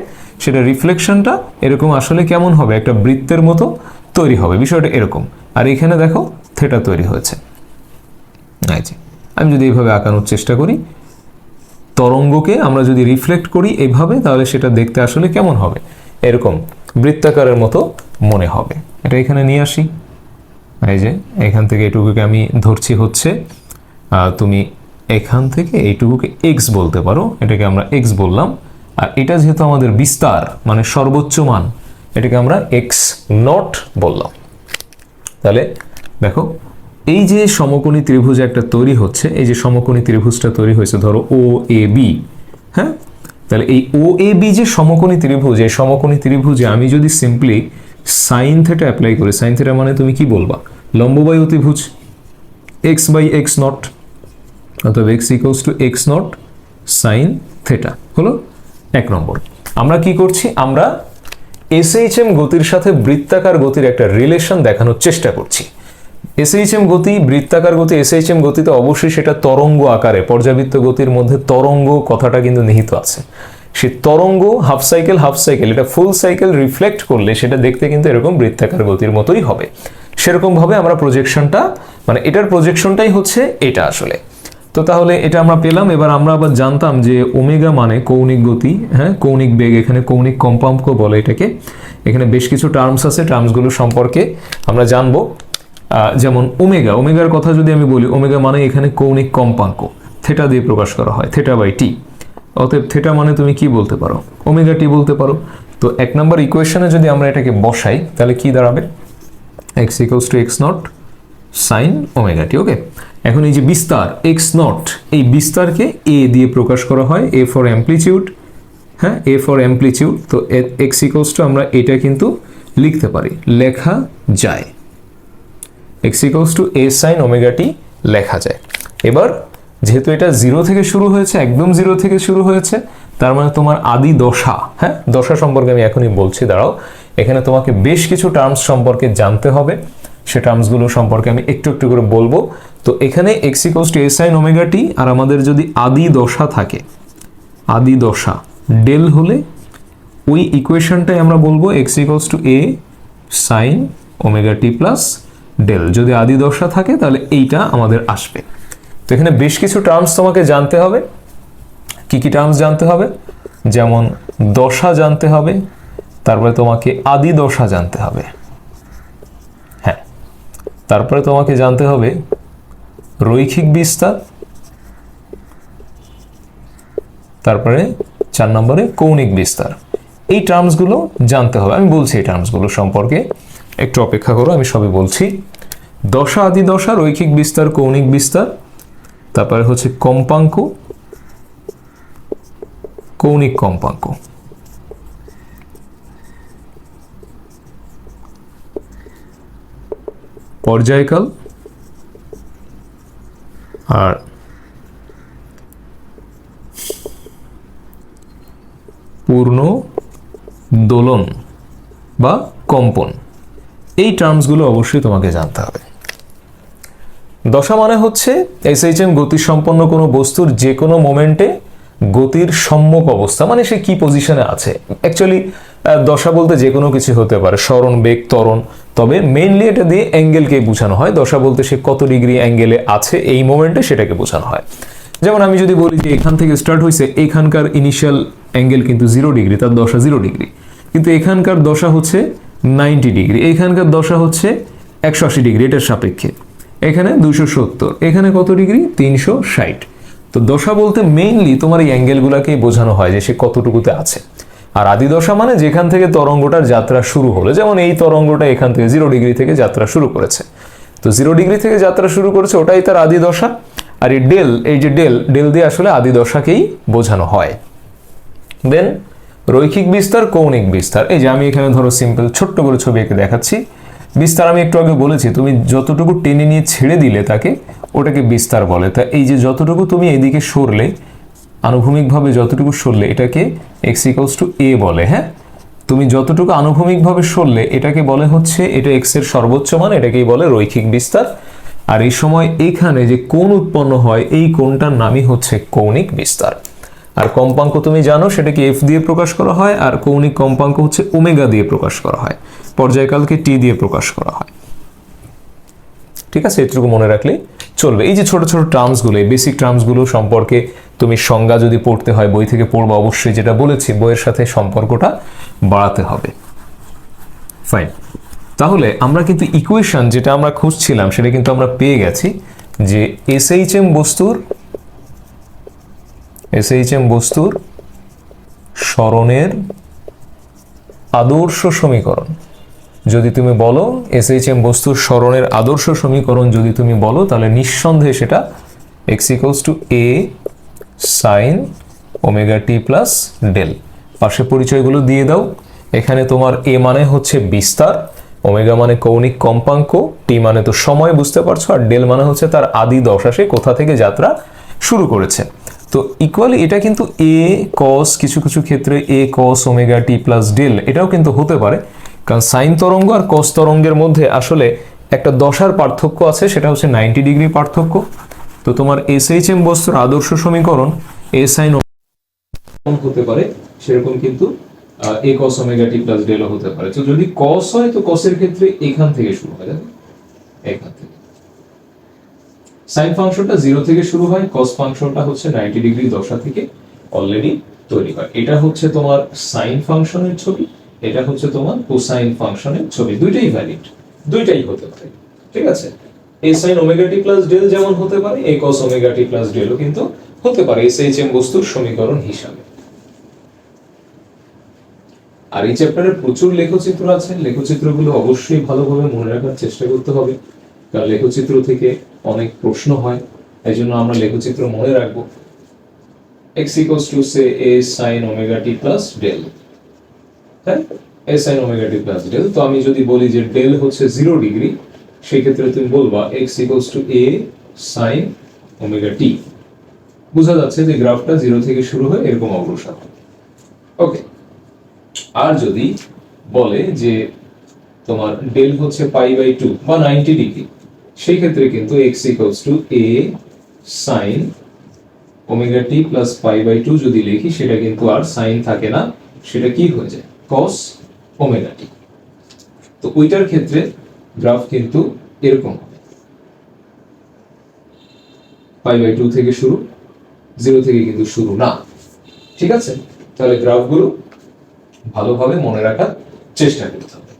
সেটা রিফ্লেকশনটা এরকম আসলে কেমন হবে, একটা বৃত্তের মতো তৈরি হবে, বিষয়টা এরকম। আর এখানে দেখো থেটা তৈরি হয়েছে। আমি যদি এইভাবে আঁকানোর চেষ্টা করি, তরঙ্গকে আমরা যদি রিফ্লেক্ট করি এইভাবে, তাহলে সেটা দেখতে আসলে কেমন হবে, এরকম বৃত্তাকারের মতো মনে হবে। এটা এখানে নিয়ে আসি, এই যে এখান থেকে এইটুকুকে আমি ধরছি হচ্ছে, তুমি এখান থেকে এইটুকুকে এক্স বলতে পারো, এটাকে আমরা এক্স বললাম। আর এটা যেহেতু আমাদের বিস্তার মানে সর্বোচ্চ মান, এটাকে আমরা এক্স নট বললাম। তাহলে দেখো এই যে সমকোণী ত্রিভুজ একটা তৈরি হচ্ছে, এই যে সমকোণী ত্রিভুজটা তৈরি হয়েছে ধরো ও এ বি, হ্যাঁ, তাহলে এই ও এ বি যে সমকোণী ত্রিভুজ, এই সমকোণী ত্রিভুজে আমি যদি সিম্পলি সাইন থেটা অ্যাপ্লাই করি, সাইন থেটা মানে তুমি কি বলবা, লম্ব বাই অতিভুজ এক্স বাই এক্স নট, অতএব x equals to x not sine theta হলো 1 নম্বর। আমরা কি করছি, আমরা এসএইচএম গতির সাথে বৃত্তাকার গতির একটা রিলেশন দেখানোর চেষ্টা করছি। এসএইচএম গতি, বৃত্তাকার গতি, এসএইচএম গতিতে অবশ্যই সেটা তরঙ্গ আকারে, পর্যাবৃত্ত গতির মধ্যে তরঙ্গ কথাটা কিন্তু নিহিত আছে। সে তরঙ্গ হাফ সাইকেল এটা ফুল সাইকেল রিফ্লেক্ট করলে সেটা দেখতে কিন্তু এরকম বৃত্তাকার গতির মতোই হবে। সেরকম ভাবে আমরা প্রজেকশনটা, মানে এটার প্রজেকশনটাই হচ্ছে এটা আসলে। তো তাহলে এটা আমরা পেলাম। এবার আমরা আবার জানতাম যে ওমেগা মানে কৌণিক গতি, হ্যাঁ, কৌণিক বেগ, এখানে কৌণিক কম্পাঙ্ক বলে এটাকে। এখানে বেশ কিছু টার্মস আছে, টার্মসগুলো সম্পর্কে আমরা জানবো। যেমন ওমেগার কথা যদি আমি বলি, ওমেগা মানে এখানে কৌণিক কম্পাঙ্ক, থেটা দিয়ে প্রকাশ করা হয়, থেটা বাই টি। অতএব থেটা মানে তুমি কি বলতে পারো, ওমেগা টি বলতে পারো। তো 1 নম্বর ইকুয়েশনে যদি আমরা এটাকে বসাই, তাহলে কি দাঁড়াবে, x equals to x not sine omega t. Okay, এখন এই যে বিস্তার এক্স নট, এই বিস্তারকে এ দিয়ে প্রকাশ করা হয়, এ ফর অ্যাম্প্লিটিউড, হ্যাঁ, এ ফর অ্যাম্প্লিটিউড। তো এক্স ইকুয়ালস টু আমরা এটা কিন্তু লিখতে পারি, লেখা যায়, x equals to A sine omega t লেখা যায়। এবার যেহেতু এটা 0 থেকে শুরু হয়েছে, একদম 0 থেকে শুরু হয়েছে, তার মানে তোমার আদি দশা, হ্যাঁ, দশা সম্পর্কে আমি এখনই বলছি, দাঁড়াও। এখানে তোমাকে বেশ কিছু টার্মস সম্পর্কে জানতে হবে, সে টার্মসগুলো সম্পর্কে আমি একটু একটু করে বলবো। তো এখানে x equals to A sine omega t, আর আমাদের যদি আদি দশা থাকে, আদি দশা ডেল হলে ওই ইকুয়েশনটাই আমরা বলবো X equals to A sine omega T plus del. যদি আদি দশা থাকে তাহলে এইটা আমাদের আসবে। তো এখানে বেশ কিছু টার্মস তোমাকে জানতে হবে। কি কি টার্মস জানতে হবে, যেমন দশা জানতে হবে, তারপরে তোমাকে আদি দশা জানতে হবে, হ্যাঁ, তারপরে তোমাকে জানতে হবে রৈখিক বিস্তার, তারপরে 4 নম্বরে কৌণিক বিস্তার। এই টার্মসগুলো জানতে হবে, আমি বলছি এই টার্মসগুলো সম্পর্কে, একটু অপেক্ষা করো, আমি সবই বলছি। দশা, আদি দশা, রৈখিক বিস্তার, কৌণিক বিস্তার, তারপরে হচ্ছে কম্পাঙ্ক, কৌণিক কম্পাঙ্ক, পর্যায়কাল, আর পূর্ণ দোলন বা কম্পন। এই টার্মসগুলো অবশ্যই তোমাকে জানতে হবে। দশা মানে হচ্ছে এসএইচএম গতিসম্পন্ন কোনো বস্তুর যে কোনো মোমেন্টে গতির সম্মুখ অবস্থা, মানে সে কি পজিশনে আছে। অ্যাকচুয়ালি দশা বলতে যে কোনো কিছু হতে পারে, সরণ, বেগ, ত্বরণ, তবে মেইনলি এটা দিয়ে অ্যাঙ্গেলকে বোঝানো হয়। দশা বলতে সে কত ডিগ্রি অ্যাঙ্গেলে আছে এই মোমেন্টে, সেটাকে বোঝানো হয়। যেমন আমি যদি বলি যে এখান থেকে স্টার্ট হয়েছে, এখানকার ইনিশিয়াল অ্যাঙ্গেল কিন্তু 0 ডিগ্রি, তার দশা 0 ডিগ্রি, কিন্তু এখানকার দশা হচ্ছে 90 ডিগ্রি, এখানকার দশা হচ্ছে 180 ডিগ্রি, এটার সাপেক্ষে এখানে 270, এখানে কত ডিগ্রি, 360। তো দশা বলতে মেইনলি তোমার এই অ্যাঙ্গেলগুলোকেই বোঝানো হয় যে সে কতটুকুতে আছে। আর আদি দশা মানে যেখান থেকে তরঙ্গটার যাত্রা শুরু হলো, যেমন এই তরঙ্গটা এখান থেকে 0 ডিগ্রি থেকে যাত্রা শুরু করেছে, তো 0 ডিগ্রি থেকে যাত্রা শুরু করেছে, ওটাই তার আদি দশা। আর এই ডেল, এই যে ডেল দিয়ে আসলে আদি দশাকেই বোঝানো হয়। দেন রৈখিক বিস্তার, কৌণিক বিস্তার। এই যে আমি এখানে ধরো সিম্পল ছোট্ট করে ছবি এঁকে দেখাচ্ছি। বিস্তার আমি একটু আগে বলেছি, তুমি যতটুকু টেনে নিয়ে ছেড়ে দিলে তাকে, ওটাকে বিস্তার বলে। তা এই যে যতটুকু তুমি এদিকে সরলে, আনুভূমিকভাবে যতটুকু সরলে, এটাকে এক্স ইকুয়ালস টু এ বলে, হ্যাঁ। তুমি যতটুকু আনুভূমিকভাবে সরলে এটাকে বলে হচ্ছে, এটা এক্স এর সর্বোচ্চ মান, এটাকেই বলে রৈখিক বিস্তার। আর এই সময় এখানে যে কোণ উৎপন্ন হয় এই কোণটার নামই হচ্ছে কৌণিক বিস্তার। আর কম্পাঙ্ক তুমি জানো সেটাকে এফ দিয়ে প্রকাশ করা হয়, আর কৌণিক কম্পাঙ্ক হচ্ছে ওমেগা দিয়ে প্রকাশ করা হয়, পর্যায়কালকে টি দিয়ে প্রকাশ করা হয়। ঠিক আছে, এটুকু মনে রাখলেই চলবে। এই যে ছোট ছোট টার্মসগুলো, এই বেসিক টার্মসগুলো সম্পর্কে তুমি সংজ্ঞা যদি পড়তে হয় বই থেকে পড়বা, অবশ্যই যেটা বলেছি বইয়ের সাথে সম্পর্কটা বাড়াতে হবে। ফাইন, তাহলে আমরা কিন্তু ইকুয়েশন যেটা আমরা খুঁজছিলাম সেটা কিন্তু আমরা পেয়ে গেছি, যে এসএইচএম বস্তুর সরণের আদর্শ সমীকরণ যদি তুমি বলো, এসএইচএম বস্তুর সরণের আদর্শ সমীকরণ যদি তুমি বলো, তাহলে নিঃসন্দেহে সেটা x = a sin omega T plus del. পাশে পরিচয়গুলো দিয়ে দাও। এখানে তোমার a মানে হচ্ছে বিস্তার, ওমেগা মানে কৌণিক কম্পাঙ্ক, টি মানে তো সময়, বুঝতে পারছো, আর ডেল মানে হচ্ছে তার আদি দশাসে কোথা থেকে যাত্রা শুরু করেছে। তো ইকুয়ালি এটা কিন্তু a cos, কিছু কিছু ক্ষেত্রে a cos omega T plus del এটাও কিন্তু হতে পারে, কারণ সাইন তরঙ্গ আর কস তরঙ্গের মধ্যে আসলে একটা দশার পার্থক্য আছে, সেটা হচ্ছে 90 ডিগ্রি পার্থক্য। তো তোমার এসএইচএম বস্তুর আদর্শ সমীকরণ a sin হতে পারে, সেরকম কিন্তু a cos omega T plus del হতে পারে। তো যদি cos হয় তো cos-এর ক্ষেত্রে এখান থেকে শুরু হয়, দেখো এখান থেকে। সাইন ফাংশনটা 0 থেকে শুরু হয়, cos ফাংশনটা হচ্ছে 90 ডিগ্রি দশা থেকে অলরেডি তৈরি হয়। এটা হচ্ছে তোমার সাইন ফাংশনের ছবি, এটা হচ্ছে তোমার কোসাইন ফাংশনের ছবি, দুইটাই ভ্যালিড, দুইটাই হতে পারে। ঠিক আছে, a sin omega T plus del যেমন হতে পারে, a cos omega T plus ডেলও কিন্তু হতে পারে এসএইচএম বস্তুর সমীকরণ হিসাবে। আর এই চ্যাপ্টারে প্রচুর লেখচিত্র আছে, লেখচিত্রগুলো অবশ্যই ভালোভাবে মনে রাখার চেষ্টা করতে হবে, কারণ লেখচিত্র থেকে অনেক প্রশ্ন হয়, এই জন্য আমরা লেখচিত্র মনে রাখবো। x = say a sin omega T plus del, হ্যাঁ, a sin omega T plus del. তো আমি যদি বলি যে ডেল হচ্ছে 0 ডিগ্রি, সেই ক্ষেত্রে তুমি বলবা x = a sin ওমেগা টি। বোঝা যাচ্ছে যে গ্রাফটা 0 থেকে শুরু হয় এরকম অগ্রসর। ওকে, আর যদি বলে যে তোমার ডেল হচ্ছে π/2 বা 90 ডিগ্রি, সেই ক্ষেত্রে কিন্তু x = a sin omega T plus π/2 যদি লিখি, সেটা কিন্তু আর সাইন থাকে না, সেটা কি হয়ে যায় cos ওমেগা টি। তো ওইটার ক্ষেত্রে গ্রাফ কিন্তু এরকম হবে, π/2 থেকে শুরু, 0 থেকে কিন্তু শুরু না। ঠিক আছে, তাহলে গ্রাফগুলো ভালোভাবে মনে রাখার চেষ্টা করতে হবে।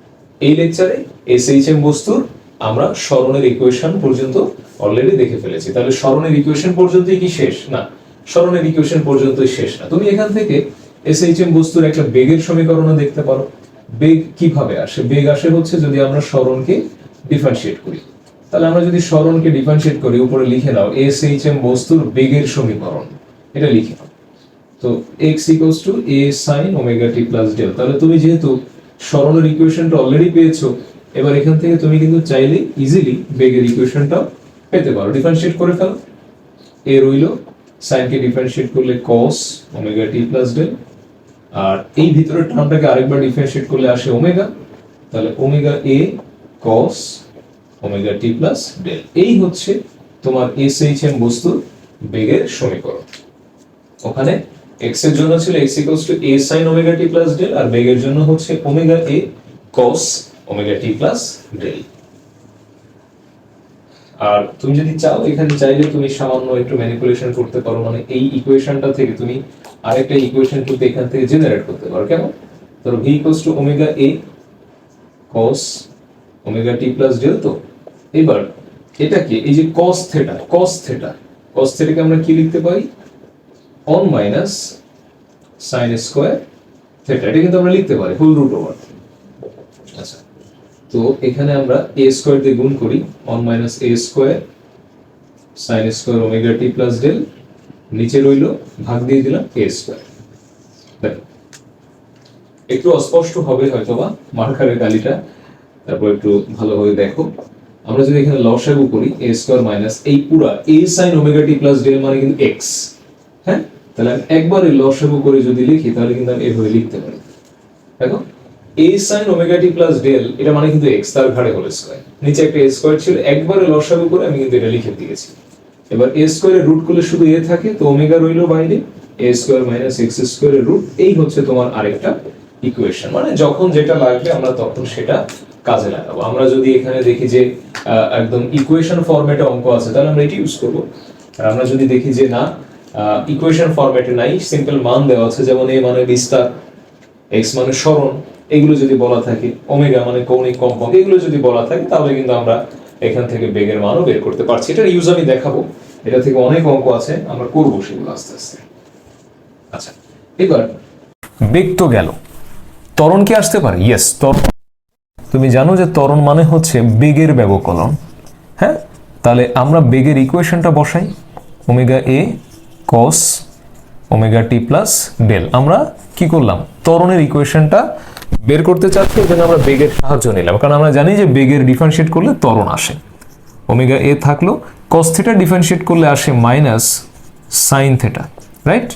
এই লেকচারে এসএইচএম বস্তুর আমরা সরণের ইকুয়েশন পর্যন্ত অলরেডি দেখে ফেলেছি। তাহলে সরণের ইকুয়েশন পর্যন্তই কি শেষ? না, সরণের ইকুয়েশন পর্যন্তই শেষ না। তুমি এখান থেকে এসএইচএম বস্তুর একটা বেগের সমীকরণও দেখতে পারো। বেগ কিভাবে আসে? বেগ আসে হচ্ছে যদি আমরা সরণকে ডিফারেন্সিয়েট করি। তাহলে আমরা যদি সরণকে ডিফারেন্সিয়েট করি, উপরে লিখে নাও এসএইচএম বস্তুর বেগের সমীকরণ, এটা লিখে নাও। তো x = a sin omega T plus del. তাহলে তুমি যেহেতু সরণের ইকুয়েশনটা অলরেডি পেয়েছো, এবার এখান থেকে তুমি কিন্তু চাইলে ইজিলি বেগের ইকুয়েশনটাও পেতে পারো। ডিফারেন্সিয়েট করে ফেলো, a রইল, sin কে ডিফারেন্সিয়েট করলে cos ওমেগা টি প্লাস ডেল, আর এই ভিতরের টার্মটাকে আরেকবার ডিফারেন্সিয়েট করলে আসে ওমেগা, তাহলে omega a cos omega T plus del. এই হচ্ছে তোমার এসএইচএম বস্তুর বেগের সমীকরণ। ওখানে x এর জন্য ছিল x = a sin omega T plus del, আর বেগের জন্য হচ্ছে omega a cos omega T plus del. আর তুমি যদি চাও, এখানে চাইলে তুমি সামান্য একটু ম্যানিপুলেশন করতে পারো, মানে এই ইকুয়েশনটা থেকে তুমি আরেকটা ইকুয়েশন কিন্তু এখান থেকে জেনারেট করতে পারো। কেমন? ধরো v = omega a cos omega T plus del. তো এবার এটাকে এই যে cos থিটা কে আমরা কি লিখতে পারি? 1 মাইনাস sin স্কয়ার থিটা, এটা কিন্তু আমরা লিখতে পারি হোল রুট ওভার। আচ্ছা, তো এখানে আমরা a স্কয়ার দিয়ে গুণ করি, 1 minus a square sin square omega T plus del, নিচে রইল ভাগ দিয়ে দিলাম a স্কয়ার। দেখো একটু অস্পষ্ট হবে হয়তোবা মার্কারের কালিটা, তারপর একটু ভালোভাবে দেখো। আমরা যদি এখানে লসাগু করি a স্কয়ার মাইনাস এই পুরো a sin omega T plus del মানে কিন্তু x, হ্যাঁ, তাহলে একবারে লসাগু করে যদি লিখি তাহলে কিন্তু আমি এভাবে লিখতে পারি। দেখো এ সাইন ওমেগা টি প্লাস ডেল, এটা মানে কিন্তু এক্স, তার ঘাড়ে হোল স্কয়ার, নিচে একটা এ স্কয়ার ছিল, একবারে লসাগু করে আমি কিন্তু এটা লিখে দিয়েছি। এবার এ স্কয়ারের রুট করলে শুধু এ থাকে, তো ওমেগা রইলো বাইরে, এ স্কয়ার মাইনাস এক্স স্কয়ারের রুট, এই হচ্ছে তোমার আরেকটা ইকুয়েশন। মানে যখন যেটা লাগবে আমরা তখন সেটা কাজে লাগাবো। আমরা যদি এখানে দেখি যে একদম ইকুয়েশন ফরম্যাটে অঙ্ক আছে, তাহলে আমরা এটি ইউজ করব। আর আমরা যদি দেখি যে না, ইকুয়েশন ফরম্যাটে নাই, সিম্পল মান দেওয়া আছে, যেমন এ মানে বিস্তার, এক্স মানে সরণ, এগুলো যদি বলা থাকে, ওমেগা মানে কৌণিক কম্পাঙ্ক, এগুলো যদি বলা থাকে, তাহলে কিন্তু আমরা এখান থেকে বেগের মানও বের করতে পারছি। এটার ইউজ আমি দেখাবো, এটা থেকে অনেক অঙ্ক আছে, আমরা করবো সেগুলো আস্তে আস্তে। আচ্ছা, এবার বেগ তো গেল, ত্বরণ কি আসতে পারে? ইয়েস, ত্বরণ। তুমি জানো যে ত্বরণ মানে হচ্ছে বেগের ব্যবকলন। হ্যাঁ, তাহলে আমরা বেগের ইকুয়েশনটা বসাই, ওমেগা এ কস ওমেগা টি প্লাস ডেল। আমরা কি করলাম? ত্বরণের ইকুয়েশনটা বের করতে চাচ্ছি, এই জন্য আমরা বেগের সাহায্য নিলাম, কারণ আমরা জানি যে বেগের ডিফারেন্সিয়েট করলে ত্বরণ আসে। ওমেগা এ থাকলো, কস থিটা ডিফারেন্সিয়েট করলে আসে minus sine theta, right?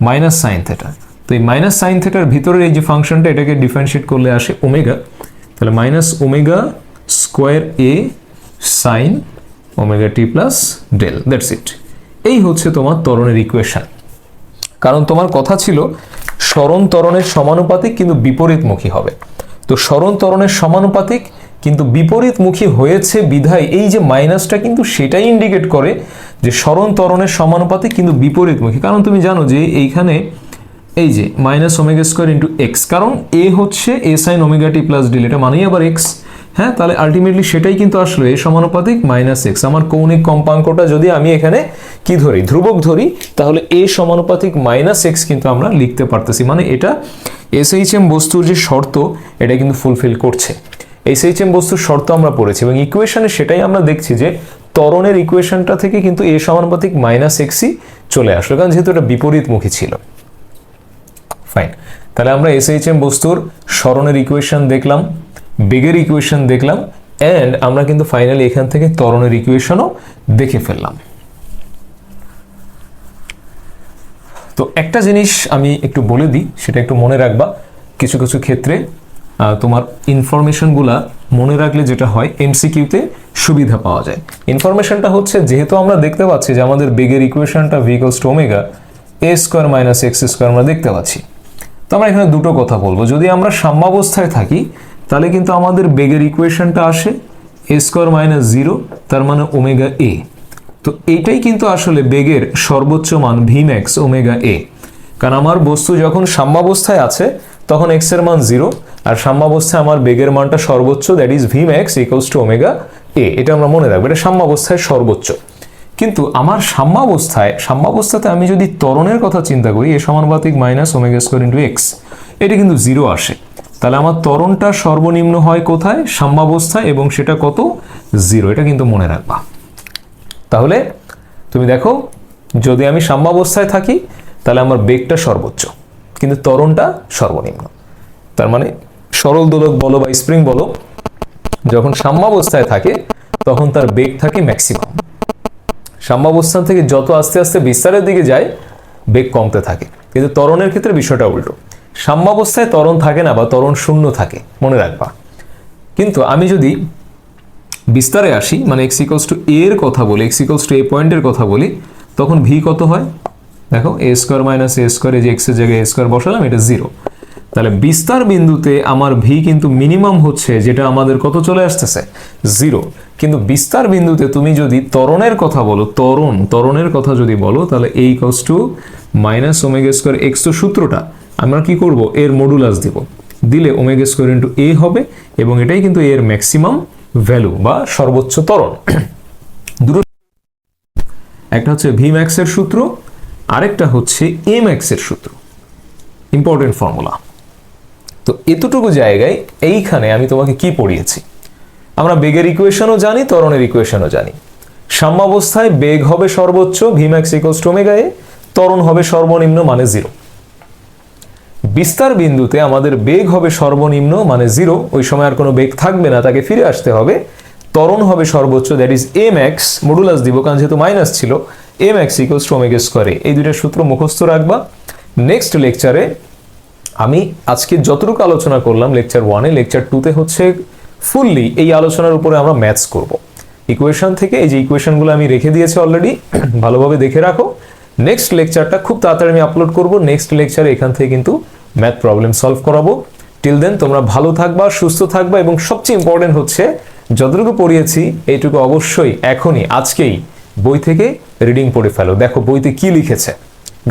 Minus sine theta. তো এই মাইনাস সাইন থিটার ভিতরের এই যে ফাংশনটা, এটাকে ডিফারেন্সিয়েট করলে আসে ওমেগা, তাহলে minus omega square A sine omega T plus del, that's it. এই হচ্ছে তোমার ত্বরণের ইকুয়েশন। কারণ তোমার কথা ছিল সরণ ত্বরণের সমানুপাতিক কিন্তু বিপরীতমুখী হবে। তো সরণ ত্বরণের সমানুপাতিক কিন্তু বিপরীতমুখী হয়েছে বিধায় এই যে মাইনাসটা কিন্তু সেটাই ইন্ডিকেট করে যে সরণ ত্বরণের সমানুপাতিক কিন্তু বিপরীতমুখী। কারণ তুমি জানো যে এইখানে এই যে minus omega square into x, কারণ এ হচ্ছে এ সাইন ওমেগা টি প্লাস ডেল, এটা মানেই আবার এক্স। হ্যাঁ, তাহলে আলটিমেটলি সেটাই কিন্তু আসলো এ সমানুপাতিক মাইনাস এক্স। আমার কৌণিক কম্পাঙ্কটা যদি আমি এখানে কি ধরি, ধ্রুবক ধরি, তাহলে এ সমানুপাতিক মাইনাস এক্স কিন্তু আমরা লিখতে পারতেছি। মানে এটা এসএইচএম বস্তুর যে শর্ত, এটা কিন্তু ফুলফিল করছে। এসএইচএম বস্তুর শর্ত আমরা পড়েছি এবং ইকুয়েশনে সেটাই আমরা দেখছি যে ত্বরণের ইকুয়েশনটা থেকে কিন্তু এ সমানুপাতিক মাইনাস এক্সই চলে আসলো, কারণ যেহেতু এটা বিপরীতমুখী ছিল। ফাইন, তাহলে আমরা এসএইচএম বস্তুর সরণের ইকুয়েশন দেখলাম, বেগের ইকুয়েশন দেখলাম, এন্ড আমরা কিন্তু ফাইনালি এখান থেকে ত্বরণের ইকুয়েশনও দেখে ফেললাম। তো একটা জিনিস আমি একটু বলে দিই, সেটা একটু মনে রাখবা। কিছু কিছু ক্ষেত্রে তোমার ইনফরমেশনগুলা মনে রাখলে যেটা হয়, এমসিকিউতে সুবিধা পাওয়া যায়। ইনফরমেশনটা হচ্ছে, যেহেতু আমরা দেখতে পাচ্ছি যে আমাদের বেগের ইকুয়েশনটা v equals to omega a square minus x square আমরা দেখতে পাচ্ছি। তো আমরা এখানে দুটো কথা বলবো। যদি আমরা সাম্যাবস্থায় থাকি, তাহলে কিন্তু আমাদের বেগের ইকুয়েশনটা আসে এ স্কোয়ার মাইনাস জিরো, তার মানে ওমেগা এ। তো এইটাই কিন্তু আসলে বেগের সর্বোচ্চ মান ভি ম্যাক্স ওমেগা এ। কারণ আমার বস্তু যখন সাম্যাবস্থায় আছে তখন এক্স এর মান জিরো, আর সাম্যাবস্থায় আমার বেগের মানটা সর্বোচ্চ, that is v max equals to omega a. এটা আমরা মনে রাখবো, এটা সাম্যাবস্থায় সর্বোচ্চ। কিন্তু আমার সাম্যাবস্থাতে আমি যদি ত্বরণের কথা চিন্তা করি, এ সমানুপাতিক minus omega square into x, এটা কিন্তু জিরো আসে। তাহলে আমার ত্বরণটা সর্বনিম্ন হয় কোথায়? সাম্যাবস্থায়, এবং সেটা কত? জিরো। এটা কিন্তু মনে রাখবা। তাহলে তুমি দেখো, যদি আমি সাম্যাবস্থায় থাকি তাহলে আমার বেগটা সর্বোচ্চ, কিন্তু ত্বরণটা সর্বনিম্ন। তার মানে সরল দোলক বলো বা স্প্রিং বলো, যখন সাম্যাবস্থায় থাকে তখন তার বেগ থাকে ম্যাক্সিমাম। সাম্যাবস্থান থেকে যত আস্তে আস্তে বিস্তারের দিকে যায়, বেগ কমতে থাকে। কিন্তু ত্বরণের ক্ষেত্রে বিষয়টা উল্টো, সাম্যাবস্থায় ত্বরণ থাকে না বা ত্বরণ শূন্য থাকে, মনে রাখবা। কিন্তু আমি যদি বিস্তারে আসি, মানে এক্স ইকুয়ালস টু এ এর কথা বলি, এক্স ইকুয়ালস টু এ পয়েন্টের কথা বলি, তখন ভি কত হয়? দেখো, এ স্কোয়ার মাইনাস এ স্কোয়ার, এই যে এক্স এর জায়গায় এ স্কোয়ার বসালাম, এটা জিরো। তাহলে বিস্তার বিন্দুতে আমার ভি কিন্তু মিনিমাম হচ্ছে, যেটা আমাদের কত চলে আসতেছে? জিরো। কিন্তু বিস্তার বিন্দুতে তুমি যদি ত্বরণের কথা বলো, ত্বরণের কথা যদি বলো, তাহলে a equals to minus omega square x. তো সূত্রটা আমরা কি করব? এর মডুলাস দিব, দিলে ওমেগা স্কোয়ার ইন্টু এ হবে, এবং এটাই কিন্তু এর ম্যাক্সিমাম ভ্যালু বা সর্বোচ্চ ত্বরণ। দুটো, একটা হচ্ছে ভি ম্যাক্স এর সূত্র, আরেকটা হচ্ছে এ ম্যাক্স এর সূত্র। Important formula. তো এতটুকু জায়গায় এইখানে আমি তোমাকে কি পড়িয়েছি? আমরা বেগের ইকুয়েশনও জানি, ত্বরণের ইকুয়েশনও জানি। সাম্যাবস্থায় বেগ হবে সর্বোচ্চ, v max equals to omega a, ত্বরণ হবে সর্বনিম্ন মানে জিরো। বিস্তার বিন্দুতে আমাদের বেগ হবে সর্বনিম্ন মানে জিরো, ওই সময় আর কোনো বেগ থাকবে না, তাকে ফিরে আসতে হবে। ত্বরণ হবে সর্বোচ্চ, that is a max, modulus দিব কারণ যেহেতু মাইনাস ছিল, a max equals to omega square a. এই দুইটা সূত্র মুখস্থ রাখবা। নেক্সট লেকচারে আমি আজকে যতটুকু আলোচনা করলাম লেকচার 1-এ, লেকচার 2-তে হচ্ছে ফুললি এই আলোচনার উপরে আমরা ম্যাথস করব। ইকুয়েশন থেকে এই যে ইকুয়েশনগুলো আমি রেখে দিয়েছি অলরেডি, ভালোভাবে দেখে রাখো। নেক্সট লেকচারটা খুব তাড়াতাড়ি আমি আপলোড করব। নেক্সট লেকচারে এখান থেকে কিন্তু ম্যাথ প্রবলেম সলভ করাবো। টিল দেন তোমরা ভালো থাকবা, সুস্থ থাকবা, এবং সবচেয়ে ইম্পর্টেন্ট হচ্ছে যতটুকু পড়িয়েছি এইটুকু অবশ্যই এখনই আজকেই বই থেকে রিডিং পড়ে ফেলো। দেখো বইতে কি লিখেছে,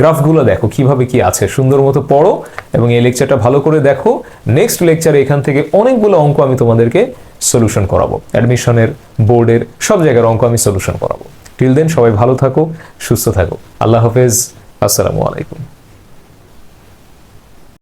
গ্রাফগুলো দেখো কিভাবে কি আছে, সুন্দর মতো পড়ো এবং এই লেকচারটা ভালো করে দেখো। নেক্সট লেকচারে এখান থেকে অনেকগুলো অঙ্ক আমি তোমাদেরকে সলিউশন করাবো, অ্যাডমিশনের, বোর্ডের, সব জায়গার অঙ্ক আমি সলিউশন করাবো। টিল দেন সবাই ভালো থাকো, সুস্থ থাকো। আল্লাহ হাফেজ, আসসালামু আলাইকুম।